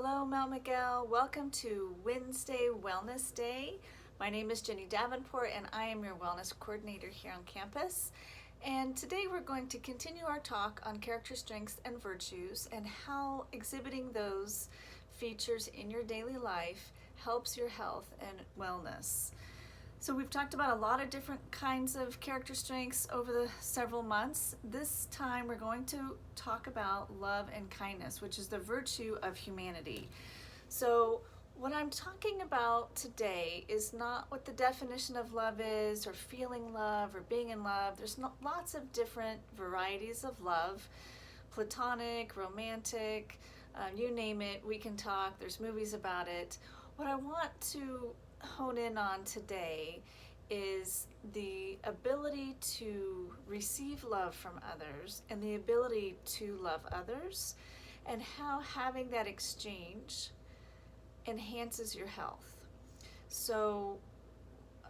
Hello, Mount Miguel. Welcome to Wednesday Wellness Day. My name is Jenny Davenport and I am your wellness coordinator here on campus. And today we're going to continue our talk on character strengths and virtues and how exhibiting those features in your daily life helps your health and wellness. So we've talked about a lot of different kinds of character strengths over the several months. This time we're going to talk about love and kindness, which is the virtue of humanity. So what I'm talking about today is not what the definition of love is, or feeling love, or being in love. There's lots of different varieties of love, platonic, romantic, you name it, we can talk. There's movies about it. What I want to hone in on today is the ability to receive love from others and the ability to love others, and how having that exchange enhances your health. So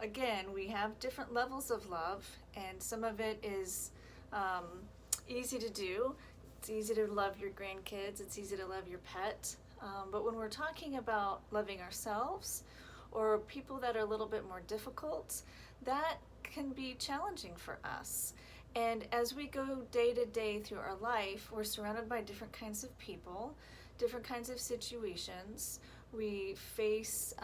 again, we have different levels of love, and some of it is easy to do. It's easy to love your grandkids, it's easy to love your pet, but when we're talking about loving ourselves or people that are a little bit more difficult, that can be challenging for us. And as we go day to day through our life, we're surrounded by different kinds of people, different kinds of situations. We face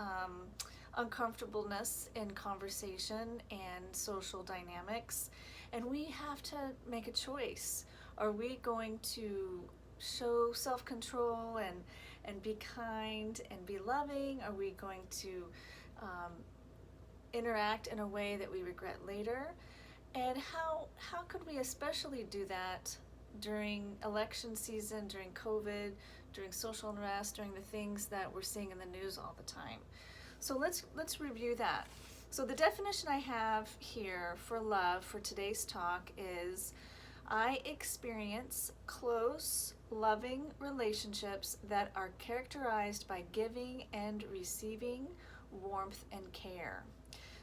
uncomfortableness in conversation and social dynamics, and we have to make a choice. Are we going to show self-control and be kind and be loving? Are we going to interact in a way that we regret later? And how could we especially do that during election season, during COVID, during social unrest, during the things that we're seeing in the news all the time? So let's review that. So the definition I have here for love for today's talk is: I experience close, loving relationships that are characterized by giving and receiving warmth and care.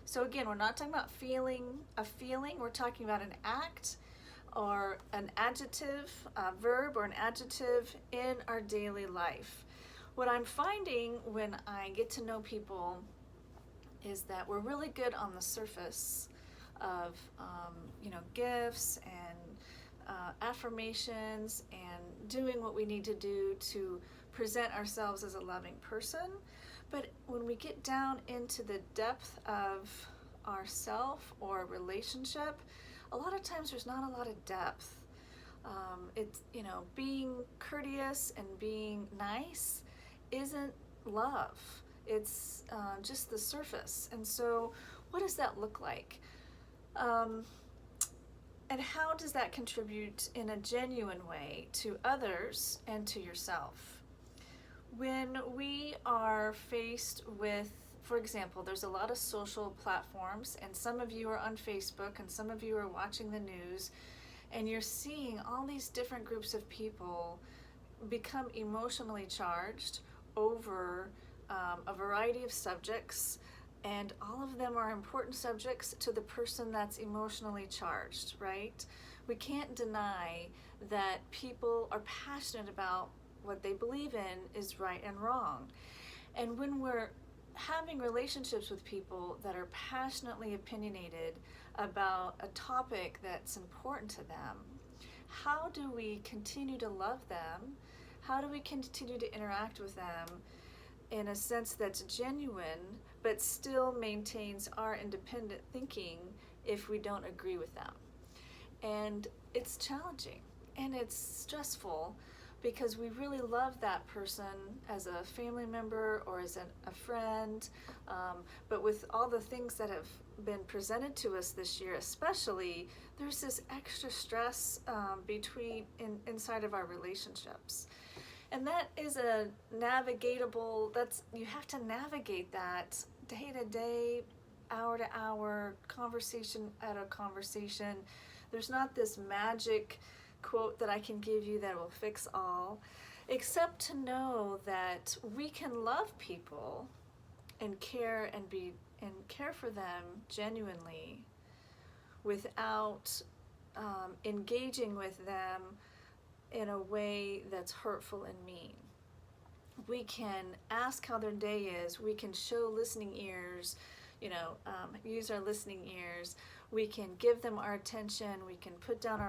So again, we're not talking about feeling a feeling, we're talking about an act or an adjective, a verb or an adjective in our daily life. What I'm finding when I get to know people is that we're really good on the surface of gifts and affirmations and doing what we need to do to present ourselves as a loving person. But when we get down into the depth of our self or relationship, a lot of times there's not a lot of depth. It's, being courteous and being nice isn't love. It's just the surface. And so what does that look like? And how does that contribute in a genuine way to others and to yourself? When we are faced with, for example, there's a lot of social platforms, and some of you are on Facebook and some of you are watching the news, and you're seeing all these different groups of people become emotionally charged over a variety of subjects, and all of them are important subjects to the person that's emotionally charged, right? We can't deny that people are passionate about what they believe in is right and wrong. And when we're having relationships with people that are passionately opinionated about a topic that's important to them, how do we continue to love them? How do we continue to interact with them in a sense that's genuine, but still maintains our independent thinking if we don't agree with them? And it's challenging and it's stressful because we really love that person as a family member or as a friend. But with all the things that have been presented to us this year especially, there's this extra stress inside of our relationships. And that is a navigatable, you have to navigate that day to day, hour to hour, conversation at a conversation. There's not this magic quote that I can give you that will fix all, except to know that we can love people and care for them genuinely without engaging with them in a way that's hurtful and mean. We can ask how their day is. We can show listening ears, use our listening ears. We can give them our attention. We can put down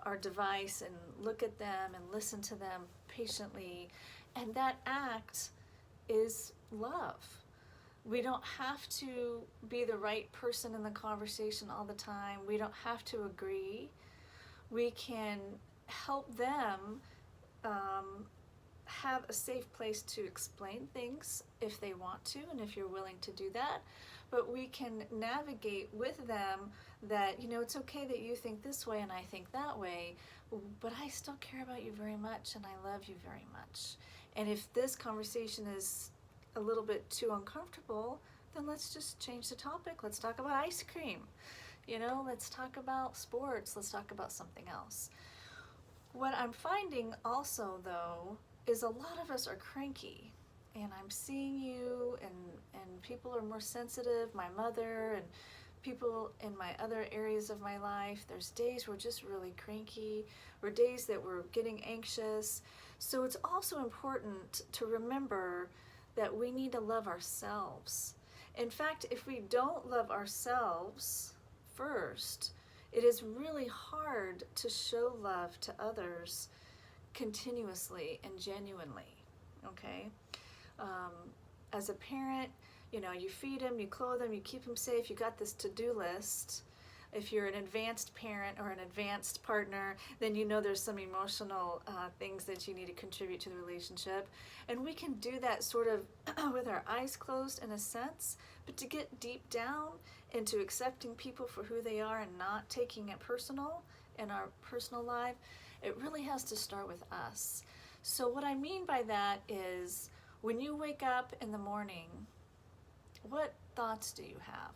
our device and look at them and listen to them patiently. And that act is love. We don't have to be the right person in the conversation all the time. We don't have to agree. We can help them have a safe place to explain things if they want to and if you're willing to do that. But we can navigate with them that, it's okay that you think this way and I think that way, but I still care about you very much and I love you very much. And if this conversation is a little bit too uncomfortable, then let's just change the topic. Let's talk about ice cream. Let's talk about sports. Let's talk about something else. What I'm finding also, though, is a lot of us are cranky. And I'm seeing you, and people are more sensitive, my mother and people in my other areas of my life. There's days we're just really cranky, or days that we're getting anxious. So it's also important to remember that we need to love ourselves. In fact, if we don't love ourselves first, it is really hard to show love to others continuously and genuinely, okay? As a parent, you feed them, you clothe them, you keep them safe, you got this to-do list. If you're an advanced parent or an advanced partner, then there's some emotional things that you need to contribute to the relationship. And we can do that sort of with our eyes closed in a sense, but to get deep down into accepting people for who they are and not taking it personal in our personal life, it really has to start with us. So what I mean by that is, when you wake up in the morning, what thoughts do you have?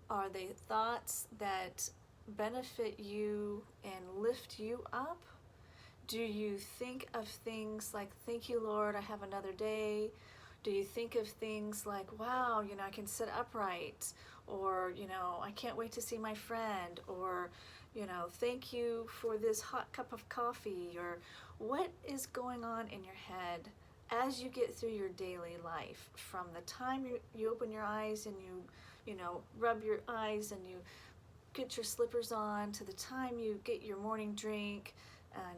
Are they thoughts that benefit you and lift you up? Do you think of things like, thank you, Lord, I have another day? Do you think of things like, wow, I can sit upright? Or, I can't wait to see my friend? Or, thank you for this hot cup of coffee? Or what is going on in your head as you get through your daily life, from the time you open your eyes and you rub your eyes and you get your slippers on, to the time you get your morning drink,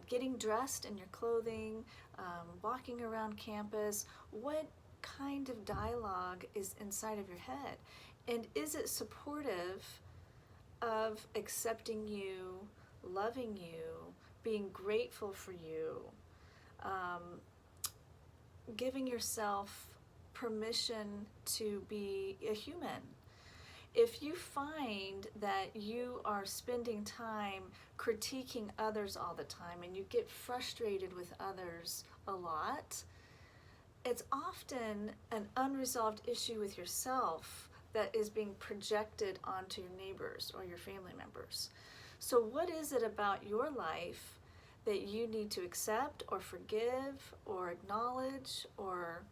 getting dressed in your clothing, walking around campus? What kind of dialogue is inside of your head? And is it supportive of accepting you, loving you, being grateful for you, giving yourself permission to be a human? If you find that you are spending time critiquing others all the time and you get frustrated with others a lot, it's often an unresolved issue with yourself that is being projected onto your neighbors or your family members. So what is it about your life that you need to accept or forgive or acknowledge or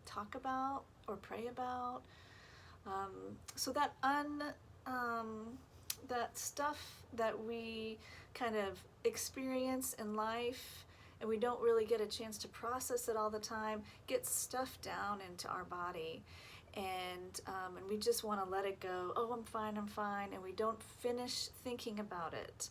talk about or pray about? So that that stuff that we kind of experience in life and we don't really get a chance to process it all the time gets stuffed down into our body, and we just want to let it go. Oh, I'm fine, and we don't finish thinking about it.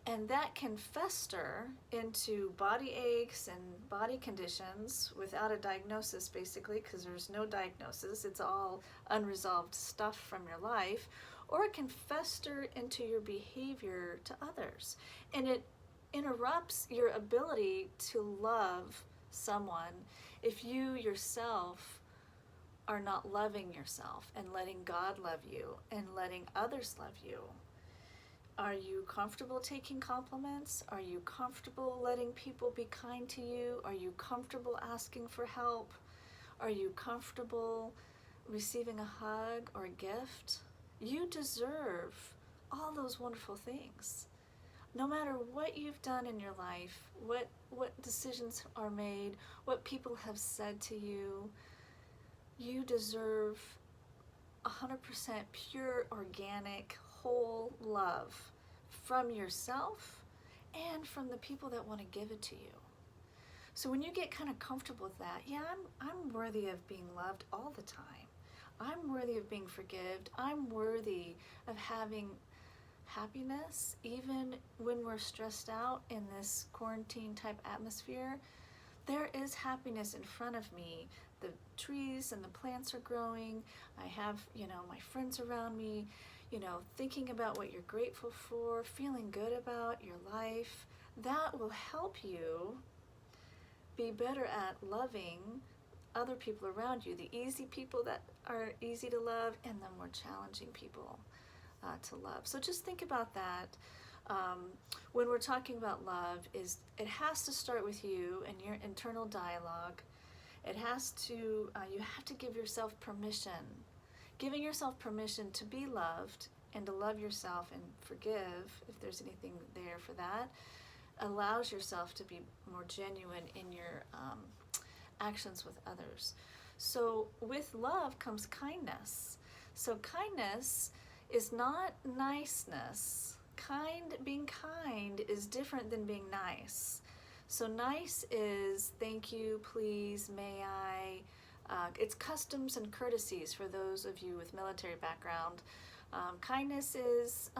And that can fester into body aches and body conditions without a diagnosis, basically, because there's no diagnosis. It's all unresolved stuff from your life. Or it can fester into your behavior to others. And it interrupts your ability to love someone if you yourself are not loving yourself and letting God love you and letting others love you. Are you comfortable taking compliments? Are you comfortable letting people be kind to you? Are you comfortable asking for help? Are you comfortable receiving a hug or a gift? You deserve all those wonderful things. No matter what you've done in your life, what decisions are made, what people have said to you, you deserve 100% pure, organic, whole love from yourself and from the people that want to give it to you. So when you get kind of comfortable with that, yeah, I'm worthy of being loved all the time. I'm worthy of being forgiven. I'm worthy of having happiness even when we're stressed out in this quarantine type atmosphere. There is happiness in front of me. The trees and the plants are growing. I have, my friends around me, thinking about what you're grateful for, feeling good about your life. That will help you be better at loving other people around you, the easy people that are easy to love, and the more challenging people to love. So just think about that. When we're talking about love, it has to start with you and your internal dialogue. It has to, you have to give yourself permission. Giving yourself permission to be loved and to love yourself and forgive, if there's anything there for that, allows yourself to be more genuine in your actions with others. So with love comes kindness. So kindness is not niceness. Being kind is different than being nice. So nice is thank you, please, may I. It's customs and courtesies for those of you with military background. Kindness is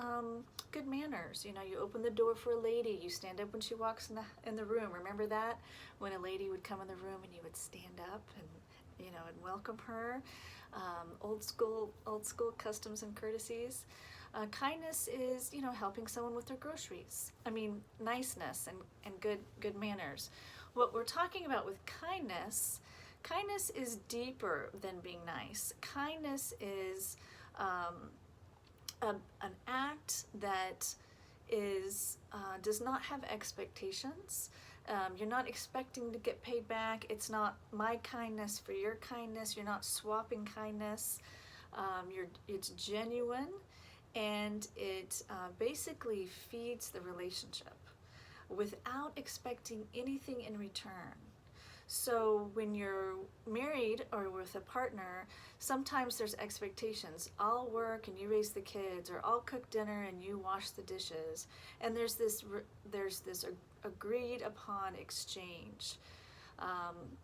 good manners. You open the door for a lady. You stand up when she walks in the room. Remember that? When a lady would come in the room and you would stand up and and welcome her. Old school customs and courtesies. Kindness is helping someone with their groceries. Niceness and good manners. What we're talking about with kindness is deeper than being nice. Kindness is an act that does not have expectations. You're not expecting to get paid back. It's not my kindness for your kindness. You're not swapping kindness. It's genuine, and it basically feeds the relationship without expecting anything in return. So when you're married or with a partner, sometimes there's expectations. I'll work and you raise the kids, or I'll cook dinner and you wash the dishes. And there's this agreed upon exchange.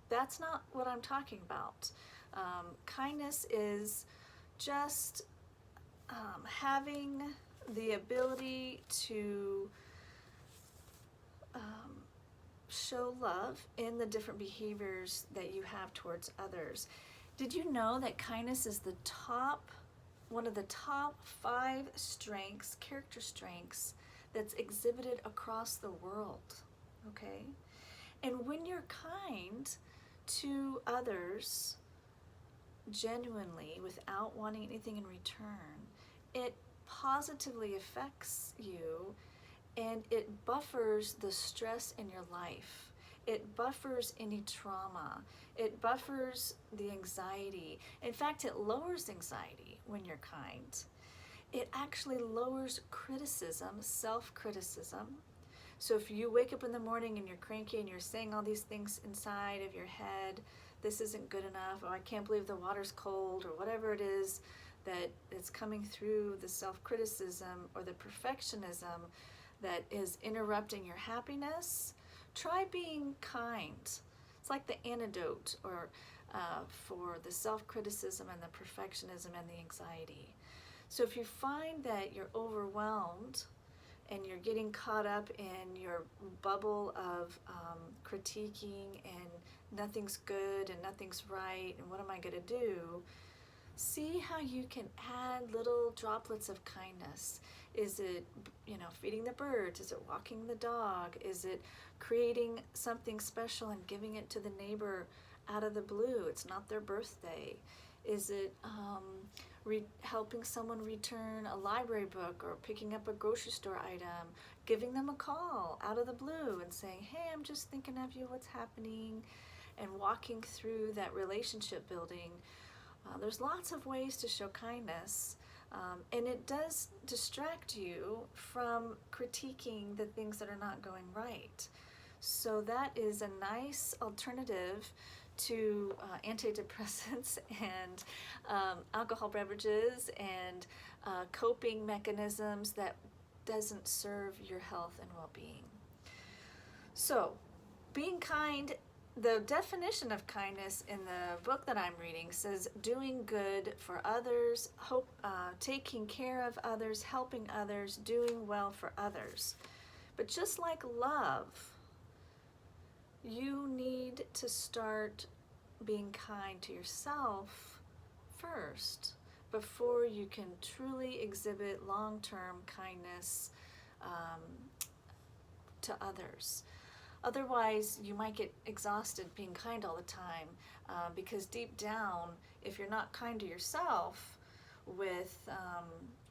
That's not what I'm talking about. Kindness is just having the ability to show love in the different behaviors that you have towards others. Did you know that kindness is one of the top 5 character strengths that's exhibited across the world? Okay? And when you're kind to others genuinely without wanting anything in return, it positively affects you, and it buffers the stress in your life. It buffers any trauma. It buffers the anxiety. In fact, it lowers anxiety when you're kind. It actually lowers criticism, self-criticism. So if you wake up in the morning and you're cranky and you're saying all these things inside of your head, this isn't good enough, or I can't believe the water's cold, or whatever it is that is coming through, the self-criticism or the perfectionism that is interrupting your happiness, try being kind. It's like the antidote for the self-criticism and the perfectionism and the anxiety. So if you find that you're overwhelmed and you're getting caught up in your bubble of critiquing and nothing's good and nothing's right and what am I going to do, see how you can add little droplets of kindness. Is it, feeding the birds? Is it walking the dog? Is it creating something special and giving it to the neighbor out of the blue? It's not their birthday. Is it helping someone return a library book, or picking up a grocery store item, giving them a call out of the blue and saying, hey, I'm just thinking of you, what's happening? And walking through that relationship building. There's lots of ways to show kindness, and it does distract you from critiquing the things that are not going right. So that is a nice alternative to antidepressants and alcohol beverages and coping mechanisms that doesn't serve your health and well-being. So being kind, the definition of kindness in the book that I'm reading says doing good for others, taking care of others, helping others, doing well for others. But just like love, you need to start being kind to yourself first before you can truly exhibit long-term kindness to others. Otherwise, you might get exhausted being kind all the time because deep down, if you're not kind to yourself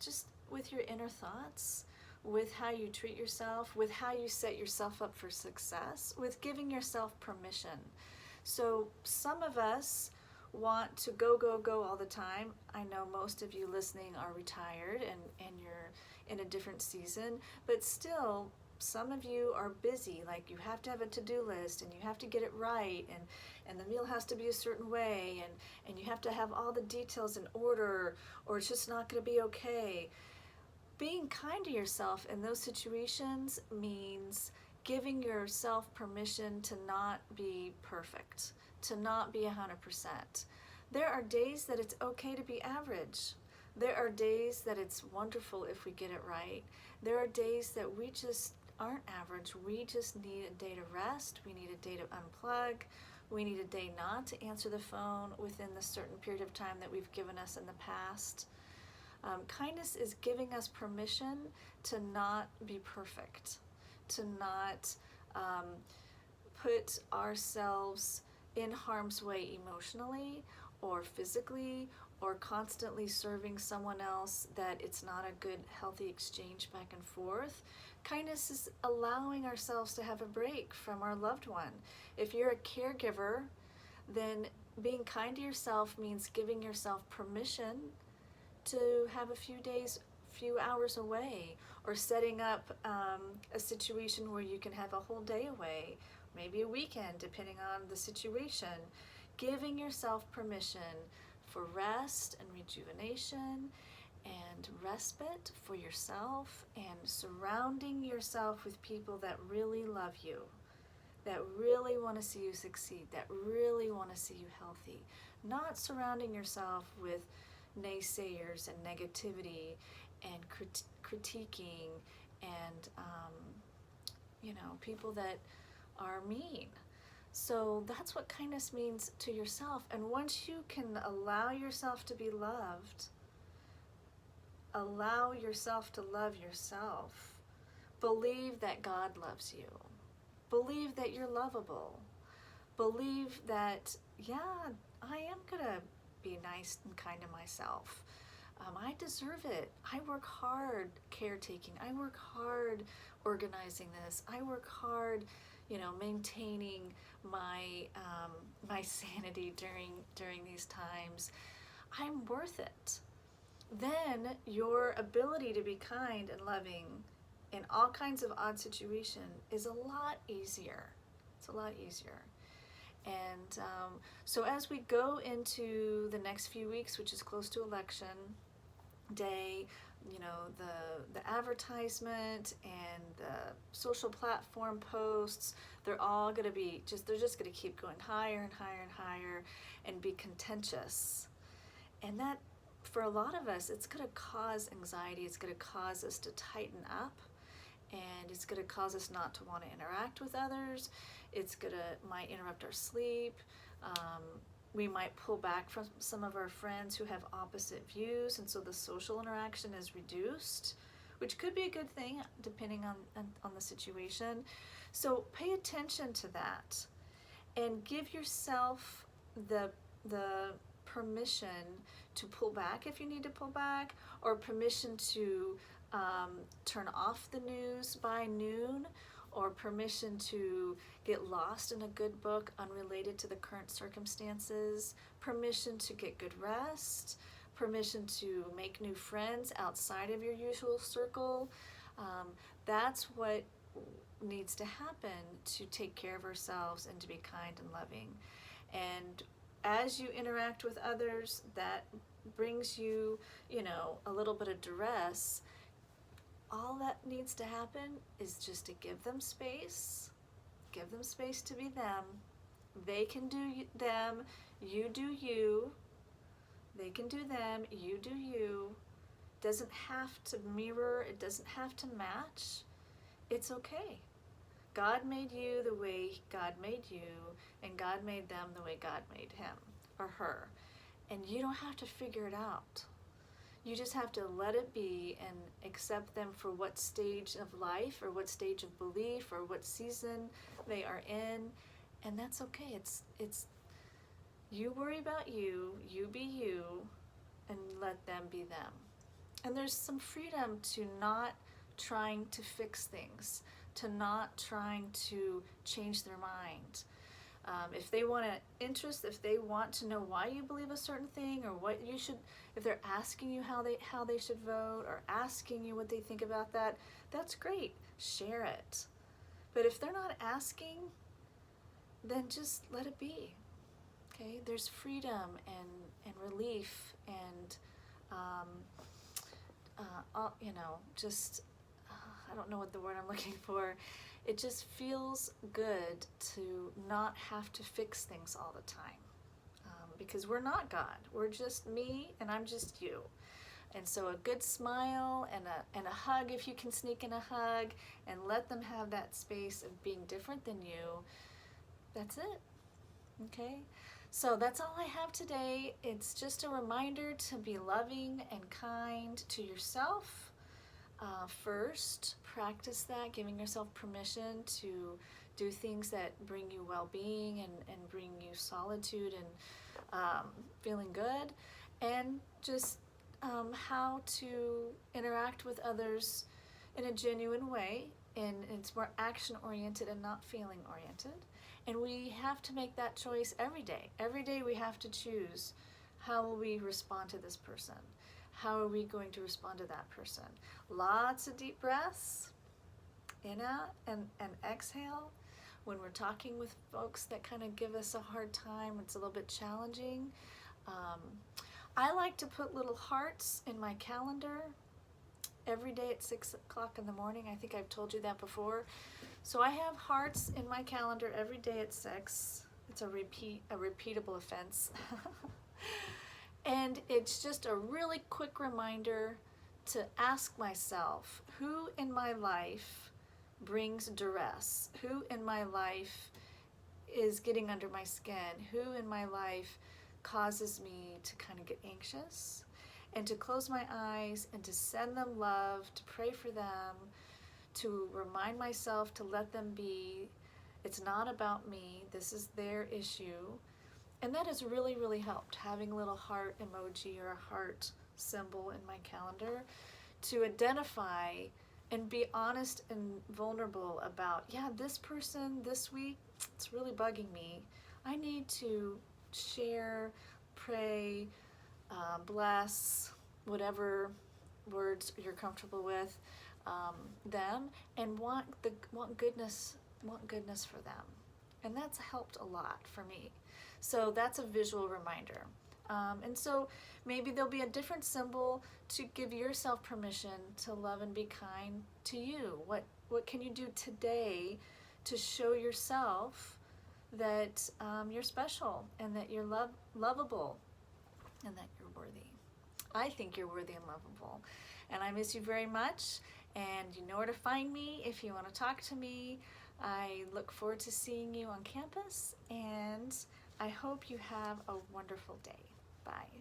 just with your inner thoughts, with how you treat yourself, with how you set yourself up for success, with giving yourself permission. So some of us want to go, go, go all the time. I know most of you listening are retired and you're in a different season, but still, some of you are busy, like you have to have a to-do list and you have to get it right, and the meal has to be a certain way, and you have to have all the details in order, or it's just not going to be okay. Being kind to yourself in those situations means giving yourself permission to not be perfect, to not be 100%. There are days that it's okay to be average. There are days that it's wonderful if we get it right. There are days that we just aren't average. We just need a day to rest. We need a day to unplug. We need a day not to answer the phone within the certain period of time that we've given us in the past. Kindness is giving us permission to not be perfect, to not put ourselves in harm's way emotionally or physically, or constantly serving someone else that it's not a good, healthy exchange back and forth. Kindness is allowing ourselves to have a break from our loved one. If you're a caregiver, then being kind to yourself means giving yourself permission to have a few hours away, or setting up a situation where you can have a whole day away, maybe a weekend, depending on the situation. Giving yourself permission for rest and rejuvenation and respite for yourself, and surrounding yourself with people that really love you, that really want to see you succeed, that really want to see you healthy. Not surrounding yourself with naysayers and negativity and critiquing and people that are mean. So that's what kindness means to yourself. And once you can allow yourself to be loved, allow yourself to love yourself, believe that God loves you, believe that you're lovable, believe that, yeah, I am gonna be nice and kind to myself. I deserve it. I work hard caretaking. I work hard organizing this. I work hard, maintaining my my sanity during these times. I'm worth it. Then your ability to be kind and loving in all kinds of odd situations is a lot easier. It's a lot easier. And so as we go into the next few weeks, which is close to election day, the advertisement and the social platform posts, they're all going to be they're just going to keep going higher and higher and higher and be contentious. And that, for a lot of us, it's going to cause anxiety. It's going to cause us to tighten up, and it's going to cause us not to want to interact with others. Might interrupt our sleep. We might pull back from some of our friends who have opposite views, and so the social interaction is reduced, which could be a good thing depending on the situation. So pay attention to that and give yourself the permission to pull back if you need to pull back, or permission to turn off the news by noon, or permission to get lost in a good book unrelated to the current circumstances, permission to get good rest, permission to make new friends outside of your usual circle. That's what needs to happen to take care of ourselves and to be kind and loving. And as you interact with others, that brings you, a little bit of duress. All that needs to happen is just to give them space, Give them space to be them. They can do them, you do you. They can do them, you do you. Doesn't have to mirror, it doesn't have to match. It's okay. God made you the way God made you, and God made them the way God made him or her. And you don't have to figure it out. You just have to let it be and accept them for what stage of life or what stage of belief or what season they are in. And that's okay. It's you worry about you, you be you, and let them be them. And there's some freedom to not trying to fix things, to not trying to change their mind. If they want interest, if they want to know why you believe a certain thing or what you should, if they're asking you how they should vote or asking you what they think about that, that's great. Share it. But if they're not asking, then just let it be. Okay? There's freedom and relief and just I don't know what the word I'm looking for. It just feels good to not have to fix things all the time, because we're not God. We're just me, and I'm just you. And so a good smile and a hug, if you can sneak in a hug, and let them have that space of being different than you. That's it. Okay? So that's all I have today. It's just a reminder to be loving and kind to yourself. First, practice that, giving yourself permission to do things that bring you well-being and bring you solitude and feeling good, and just how to interact with others in a genuine way, and it's more action-oriented and not feeling-oriented. And we have to make that choice every day. Every day we have to choose, how will we respond to this person? How are we going to respond to that person? Lots of deep breaths, in out and exhale. When we're talking with folks that kind of give us a hard time, it's a little bit challenging. I like to put little hearts in my calendar every day at 6 o'clock in the morning. I think I've told you that before. So I have hearts in my calendar every day at 6. It's a repeatable offense. And it's just a really quick reminder to ask myself, who in my life brings duress? Who in my life is getting under my skin? Who in my life causes me to kind of get anxious? And to close my eyes and to send them love, to pray for them, to remind myself to let them be. It's not about me. This is their issue. And that has really, really helped, having a little heart emoji or a heart symbol in my calendar to identify and be honest and vulnerable about, yeah, this person this week, it's really bugging me. I need to share, pray, bless, whatever words you're comfortable with, them, and want goodness for them. And that's helped a lot for me. So that's a visual reminder. And so maybe there'll be a different symbol to give yourself permission to love and be kind to you. What can you do today to show yourself that you're special and that you're lovable and that you're worthy? I think you're worthy and lovable. And I miss you very much. And you know where to find me if you want to talk to me. I look forward to seeing you on campus, and I hope you have a wonderful day. Bye.